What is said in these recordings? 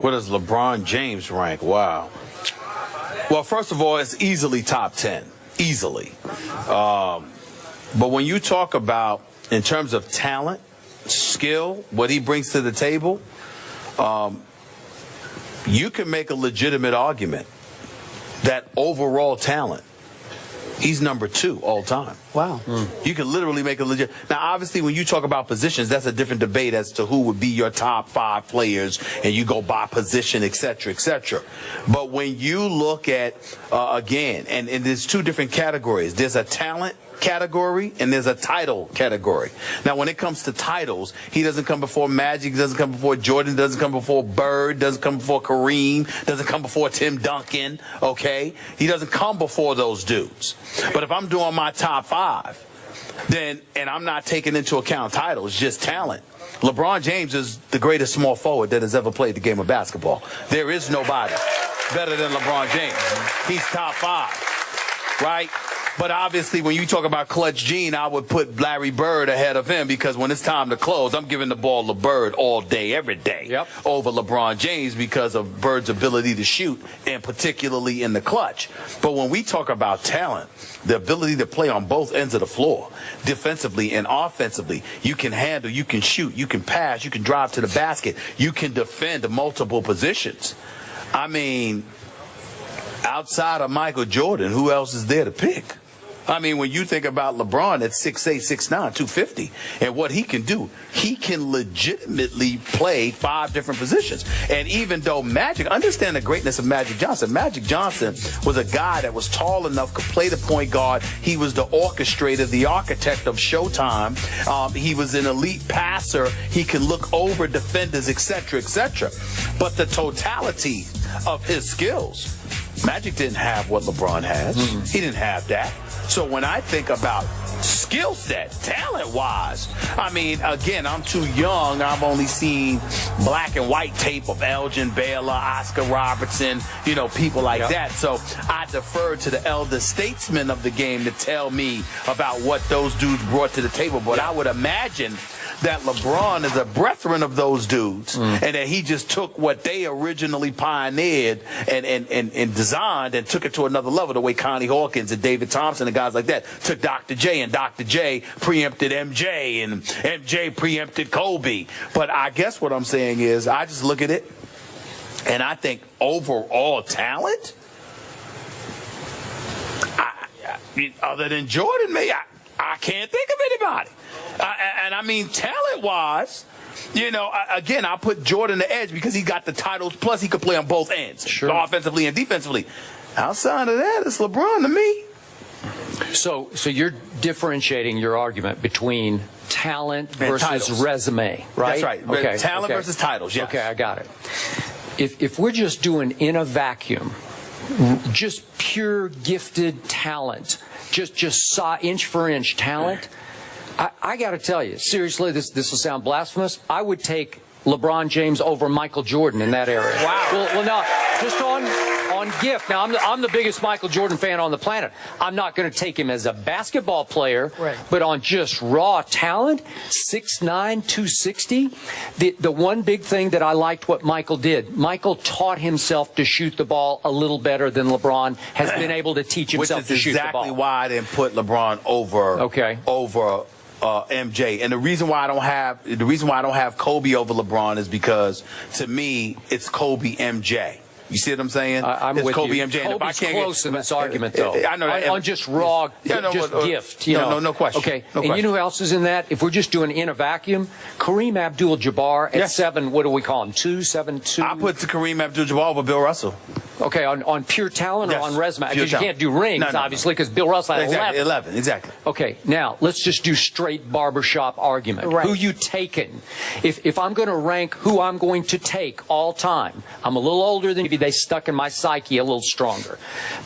Where does LeBron James rank? Wow. Well, first of all, it's easily top 10. Easily. But when you talk about, in terms of talent, skill, what he brings to the table, you can make a legitimate argument that overall talent, he's number 2 all time. Wow. You can literally make a legit. Now, obviously, when you talk about positions, that's a different debate as to who would be your top 5 players, and you go by position, et cetera, et cetera. But when you look at, again, and there's 2 different categories. There's a talent category and there's a title category. Now, when it comes to titles, he doesn't come before Magic, doesn't come before Jordan, doesn't come before Bird, doesn't come before Kareem, doesn't come before Tim Duncan, okay? He doesn't come before those dudes. But if I'm doing my top 5, then, and I'm not taking into account titles, just talent, LeBron James is the greatest small forward that has ever played the game of basketball. There is nobody better than LeBron James. He's top 5, right? But obviously, when you talk about Clutch Gene, I would put Larry Bird ahead of him, because when it's time to close, I'm giving the ball to Bird all day, every day, over LeBron James, because of Bird's ability to shoot, and particularly in the clutch. But when we talk about talent, the ability to play on both ends of the floor, defensively and offensively, you can handle, you can shoot, you can pass, you can drive to the basket, you can defend multiple positions. I mean, outside of Michael Jordan, who else is there to pick? I mean, when you think about LeBron at 6'8", 6'9", 250, and what he can do, he can legitimately play 5 different positions. And even though Magic, understand the greatness of Magic Johnson. Magic Johnson was a guy that was tall enough, could play the point guard. He was the orchestrator, the architect of Showtime. He was an elite passer. He could look over defenders, etc., etc. But the totality of his skills, Magic didn't have what LeBron has. He didn't have that. So when I think about skill set, talent-wise, I mean, again, I'm too young. I've only seen black and white tape of Elgin Baylor, Oscar Robertson, you know, people like that. So I defer to the elder statesmen of the game to tell me about what those dudes brought to the table. But I would imagine that LeBron is a brethren of those dudes, and that he just took what they originally pioneered and designed and took it to another level, the way Connie Hawkins and David Thompson and guys like that took Dr. J, and Dr. J preempted MJ, and MJ preempted Kobe. But I guess what I'm saying is, I just look at it, and I think overall talent, other than Jordan, I can't think of anybody. And I mean, talent-wise, you know, again, I put Jordan the edge because he got the titles, plus he could play on both ends, offensively and defensively. Outside of that, it's LeBron to me. So you're differentiating your argument between talent versus resume, right? That's right. Okay. Talent versus titles, yes. Okay, I got it. If we're just doing in a vacuum, just pure gifted talent, just inch for inch talent, I got to tell you, seriously, this will sound blasphemous. I would take LeBron James over Michael Jordan in that area. Wow. Well, now, just on gift. Now, I'm the biggest Michael Jordan fan on the planet. I'm not going to take him as a basketball player, but on just raw talent, 6'9", 260. The one big thing that I liked what Michael did, Michael taught himself to shoot the ball a little better than LeBron has been able to teach himself to shoot the ball. Which is exactly why I didn't put LeBron over MJ. And the reason why I don't have Kobe over LeBron is because, to me, it's Kobe MJ. You see what I'm saying? I'm it's with Kobe you. MJ. And Kobe's if I can't close in this argument, though. I know that. On just raw, gift. You know. No question. Okay. No and question. you know who else is in that? If we're just doing in a vacuum, Kareem Abdul-Jabbar at 7. What do we call him? 2'7", 2. I put Kareem Abdul-Jabbar over Bill Russell. Okay, on pure talent or on resume? Because you can't do rings, obviously, because Bill Russell had 11. Exactly. Okay, now, let's just do straight barbershop argument. Who you taking? If I'm going to rank who I'm going to take all time, I'm a little older than maybe they stuck in my psyche a little stronger.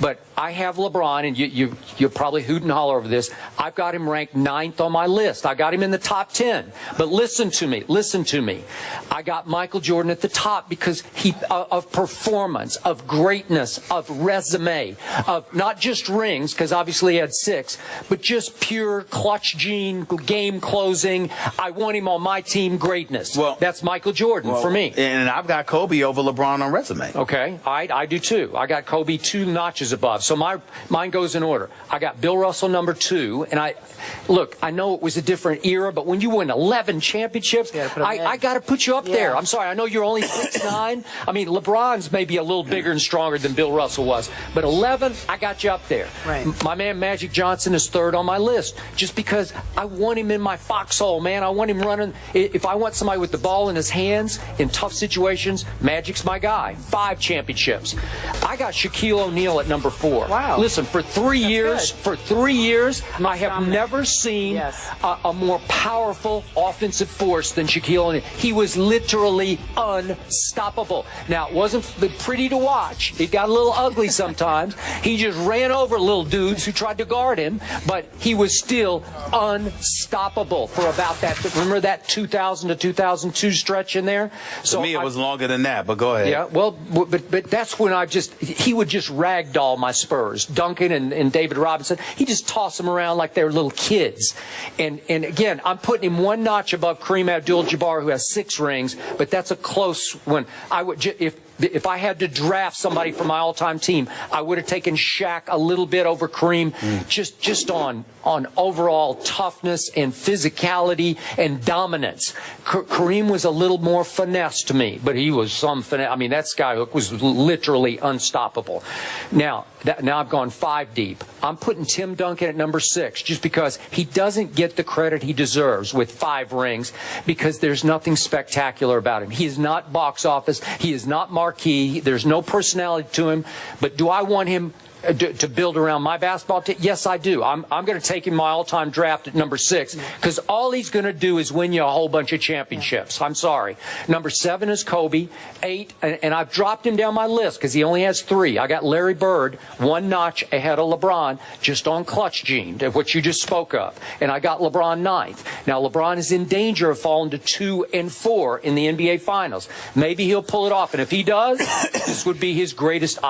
But I have LeBron, and you'll probably hoot and holler over this. I've got him ranked 9th on my list. I got him in the top 10. But listen to me. I got Michael Jordan at the top because of performance, of great greatness, of resume, of not just rings, because obviously he had 6, but just pure clutch gene, game closing. I want him on my team greatness. Well, that's Michael Jordan for me. And I've got Kobe over LeBron on resume. Okay, I do too. I got Kobe 2 notches above. So mine goes in order. I got Bill Russell number 2, and I know it was a different era, but when you win 11 championships, I got to put you up there. I'm sorry, I know you're only 6'9". I mean, LeBron's maybe a little bigger and stronger than Bill Russell was, but 11, I got you up there. Right. My man Magic Johnson is 3rd on my list, just because I want him in my foxhole, man. I want him running. If I want somebody with the ball in his hands in tough situations, Magic's my guy. 5 championships. I got Shaquille O'Neal at number 4. Wow. Listen, for 3 years, I have dominant. never seen a more powerful offensive force than Shaquille O'Neal. He was literally unstoppable. Now, it wasn't pretty to watch. It got a little ugly sometimes. He just ran over little dudes who tried to guard him, but he was still unstoppable for about that. Remember that 2000 to 2002 stretch in there? So to me, it was longer than that, but go ahead. Yeah, well, but that's when he would just ragdoll my Spurs. Duncan and David Robinson, he just tossed them around like they were little kids. And again, I'm putting him 1 notch above Kareem Abdul-Jabbar, who has 6 rings, but that's a close one. I would, if I had to draft somebody for my all-time team, I would have taken Shaq a little bit over Kareem, just on overall toughness and physicality and dominance. Kareem was a little more finesse to me, but he was some finesse. I mean, that skyhook was literally unstoppable. Now I've gone 5 deep. I'm putting Tim Duncan at number 6 just because he doesn't get the credit he deserves with 5 rings, because there's nothing spectacular about him. He is not box office. He is not marquee. There's no personality to him. But do I want him to build around my basketball team? Yes, I do. I'm going to take him my all-time draft at number 6, because all he's going to do is win you a whole bunch of championships. I'm sorry. Number 7 is Kobe. 8, and I've dropped him down my list because he only has 3. I got Larry Bird 1 notch ahead of LeBron, just on clutch gene, what you just spoke of. And I got LeBron 9th. Now, LeBron is in danger of falling to 2 and 4 in the NBA Finals. Maybe he'll pull it off, and if he does, this would be his greatest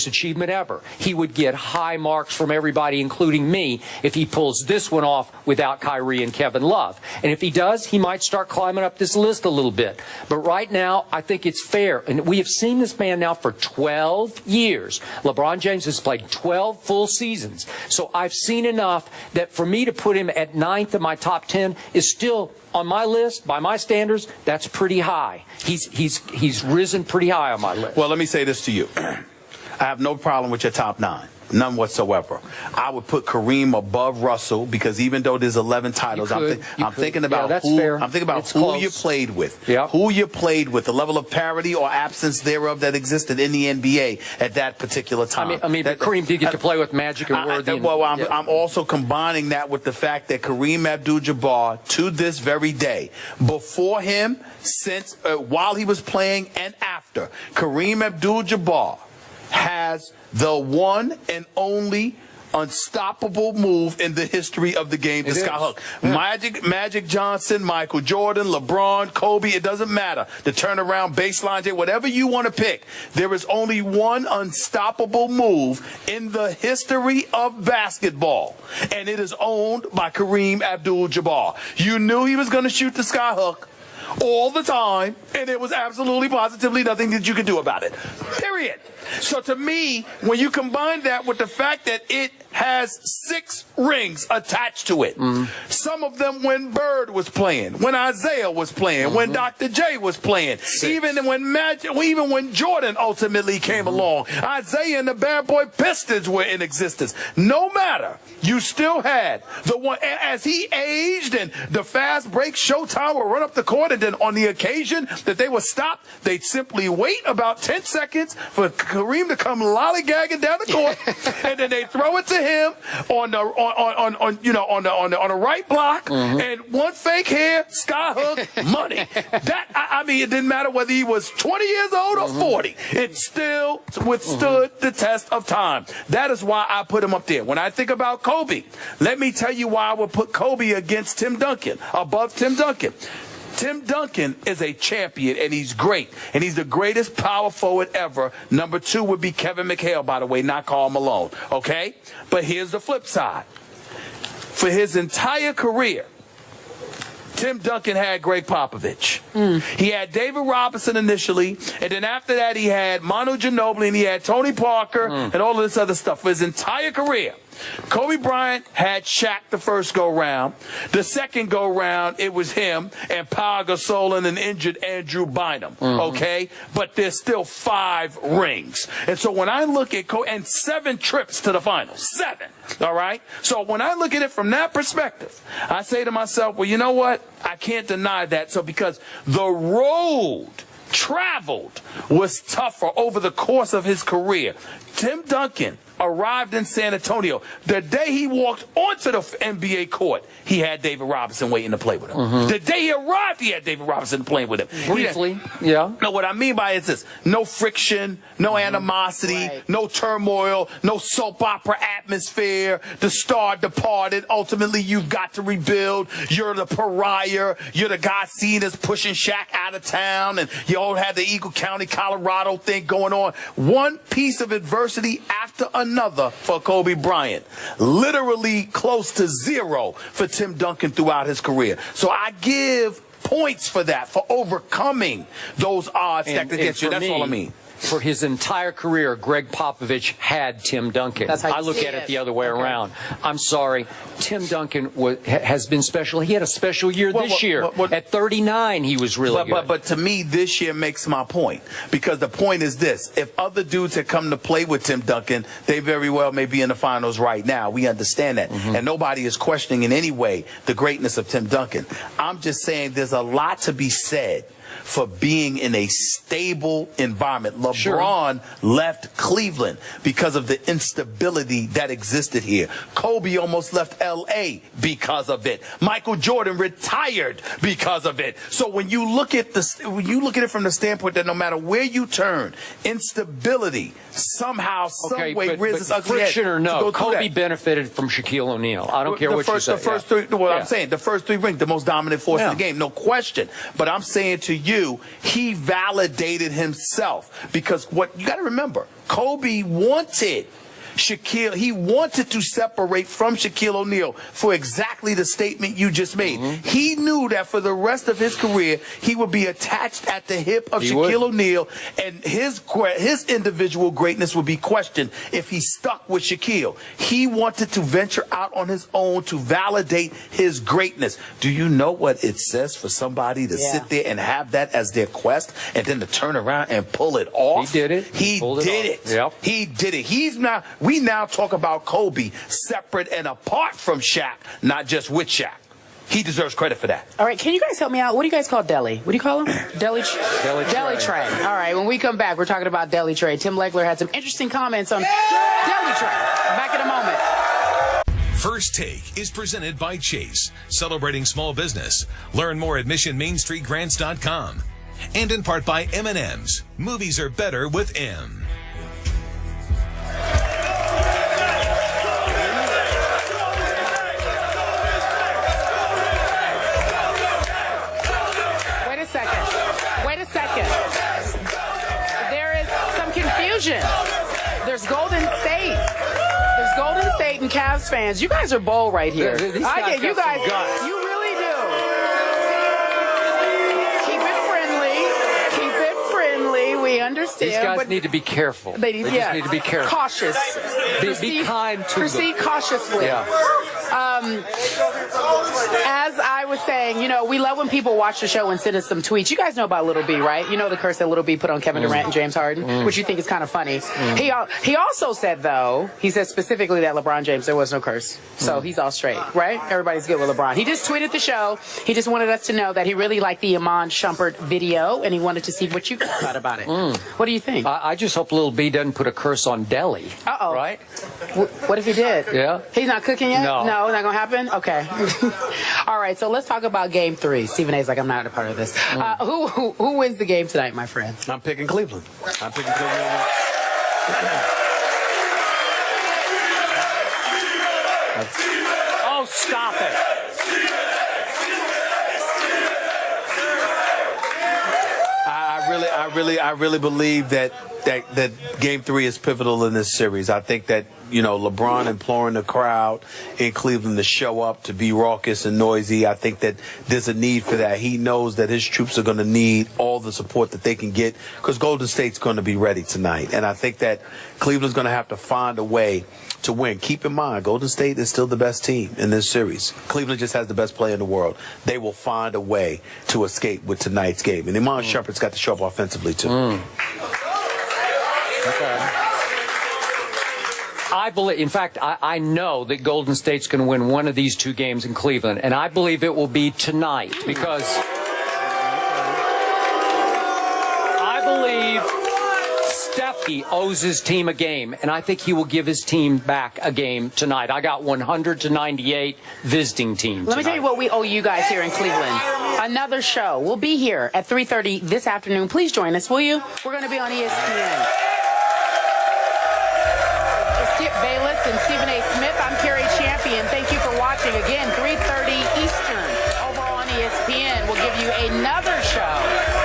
achievement ever. He would get high marks from everybody, including me, if he pulls this one off without Kyrie and Kevin Love. And if he does, he might start climbing up this list a little bit. But right now, I think it's fair. And we have seen this man now for 12 years. LeBron James has played 12 full seasons. So I've seen enough that for me to put him at 9th in my top 10 is still, on my list, by my standards, that's pretty high. He's risen pretty high on my list. Well, let me say this to you. I have no problem with your top 9. None whatsoever. I would put Kareem above Russell, because even though there's 11 titles, I'm thinking about who you played with. Yeah. Who you played with, the level of parity or absence thereof that existed in the NBA at that particular time. I mean, Kareem did get to play with Magic and Worthy. I'm also combining that with the fact that Kareem Abdul-Jabbar, to this very day, before him, since while he was playing and after, Kareem Abdul-Jabbar has the one and only unstoppable move in the history of the game, the skyhook. Yeah. Magic Johnson, Michael Jordan, LeBron, Kobe, it doesn't matter. The turnaround, baseline, whatever you want to pick. There is only one unstoppable move in the history of basketball, and it is owned by Kareem Abdul-Jabbar. You knew he was going to shoot the skyhook all the time, and there was absolutely positively nothing that you could do about it. Period. So to me, when you combine that with the fact that it has 6 rings attached to it, some of them when Bird was playing, when Isaiah was playing, when Dr. J was playing, even when Jordan ultimately came along, Isaiah and the Bad Boy Pistons were in existence. No matter, you still had the one, as he aged and the fast break Showtime would run up the court, and then on the occasion that they were stopped, they'd simply wait about 10 seconds for Kareem to come lollygagging down the court, and then they throw it to him on the right block, and one fake hair, skyhook, money. That I mean, it didn't matter whether he was 20 years old or 40. It still withstood the test of time. That is why I put him up there. When I think about Kobe, let me tell you why I would put Kobe against Tim Duncan, above Tim Duncan. Tim Duncan is a champion, and he's great. And he's the greatest power forward ever. Number 2 would be Kevin McHale, by the way, not Karl Malone. Okay? But here's the flip side. For his entire career, Tim Duncan had Greg Popovich. He had David Robinson initially, and then after that he had Manu Ginobili, and he had Tony Parker, and all of this other stuff. For his entire career, Kobe Bryant had Shaq the first go-round. The second go-round, it was him and Pau Gasol and an injured Andrew Bynum, okay? But there's still 5 rings. And so when I look at Kobe, and 7 trips to the finals, 7, all right? So when I look at it from that perspective, I say to myself, well, you know what? I can't deny that. So because the road traveled was tougher over the course of his career, Tim Duncan arrived in San Antonio. The day he walked onto the NBA court, he had David Robinson waiting to play with him. The day he arrived, he had David Robinson playing with him. Briefly, yeah. No, what I mean by it is this: no friction, no animosity, no turmoil, no soap opera atmosphere. The star departed. Ultimately, you've got to rebuild. You're the pariah. You're the guy seen as pushing Shaq out of town, and you all had the Eagle County, Colorado thing going on. One piece of adversity after another for Kobe Bryant. Literally close to 0 for Tim Duncan throughout his career. So I give points for that, for overcoming those odds stacked against you. That's all I mean. For his entire career, Greg Popovich had Tim Duncan. That's how I look at it the other way around. I'm sorry. Tim Duncan has been special. He had a special year this year. At 39, he was really good. But to me, this year makes my point. Because the point is this. If other dudes had come to play with Tim Duncan, they very well may be in the finals right now. We understand that. And nobody is questioning in any way the greatness of Tim Duncan. I'm just saying there's a lot to be said for being in a stable environment. LeBron left Cleveland because of the instability that existed here. Kobe almost left L.A. because of it. Michael Jordan retired because of it. So when you look at it from the standpoint that no matter where you turn, instability somehow, some way rears its ugly head. Friction or no, Kobe benefited from Shaquille O'Neal. I don't care what you say. The first 3, I'm saying, the first 3 rings, the most dominant force in the game, no question. But I'm saying to you, he validated himself, because what you got to remember, Kobe wanted Shaquille, he wanted to separate from Shaquille O'Neal for exactly the statement you just made. He knew that for the rest of his career, he would be attached at the hip of Shaquille O'Neal, and his individual greatness would be questioned if he stuck with Shaquille. He wanted to venture out on his own to validate his greatness. Do you know what it says for somebody to sit there and have that as their quest, and then to turn around and pull it off? He did it. He did it. Yep. He did it. We now talk about Kobe separate and apart from Shaq, not just with Shaq. He deserves credit for that. All right, can you guys help me out? What do you guys call deli? What do you call him? Deli tray. All right, when we come back, we're talking about deli tray. Tim Legler had some interesting comments on deli tray. Back in a moment. First Take is presented by Chase, celebrating small business. Learn more at missionmainstreetgrants.com. And in part by M&M's. Movies are better with M. Wait a second. There is some confusion. There's Golden State. There's Golden State and Cavs fans. You guys are bold right here. I get you guys. You really do. Keep it friendly. Keep it friendly. We understand. These guys need to be careful. They just need to be careful. Cautious. Be kind to them. Proceed cautiously. Yeah. As I was saying, you know, we love when people watch the show and send us some tweets. You guys know about Little B, right? You know the curse that Little B put on Kevin Durant and James Harden, which you think is kind of funny. He also said, though, he said specifically that LeBron James, there was no curse. So he's all straight, right? Everybody's good with LeBron. He just tweeted the show. He just wanted us to know that he really liked the Iman Shumpert video, and he wanted to see what you guys thought about it. What do you think? I just hope Little B doesn't put a curse on deli. Uh-oh. Right? What if he did? Yeah. He's not cooking yet? No. No, not going to happen? Okay. All right, so let's talk about Game 3. Stephen A's like, I'm not a part of this. Who wins the game tonight, my friend? I'm picking Cleveland. Oh, stop it. I really believe that Game 3 is pivotal in this series. I think that, LeBron imploring the crowd in Cleveland to show up, to be raucous and noisy. I think that there's a need for that. He knows that his troops are going to need all the support that they can get because Golden State's going to be ready tonight. And I think that Cleveland's going to have to find a way to win. Keep in mind, Golden State is still the best team in this series. Cleveland just has the best player in the world. They will find a way to escape with tonight's game. And Iman Shumpert's got to show up offensively, too. Okay. I believe, in fact, I know that Golden State's going to win one of these two games in Cleveland, and I believe it will be tonight because I believe Steffi owes his team a game, and I think he will give his team back a game tonight. I got 100-98 visiting team Let me tell you what we owe you guys here in Cleveland. Another show. We'll be here at 3:30 this afternoon. Please join us, will you? We're going to be on ESPN. Skip Bayless and Stephen A. Smith. I'm Carrie Champion. Thank you for watching. Again, 3:30 Eastern over on ESPN. We'll give you another show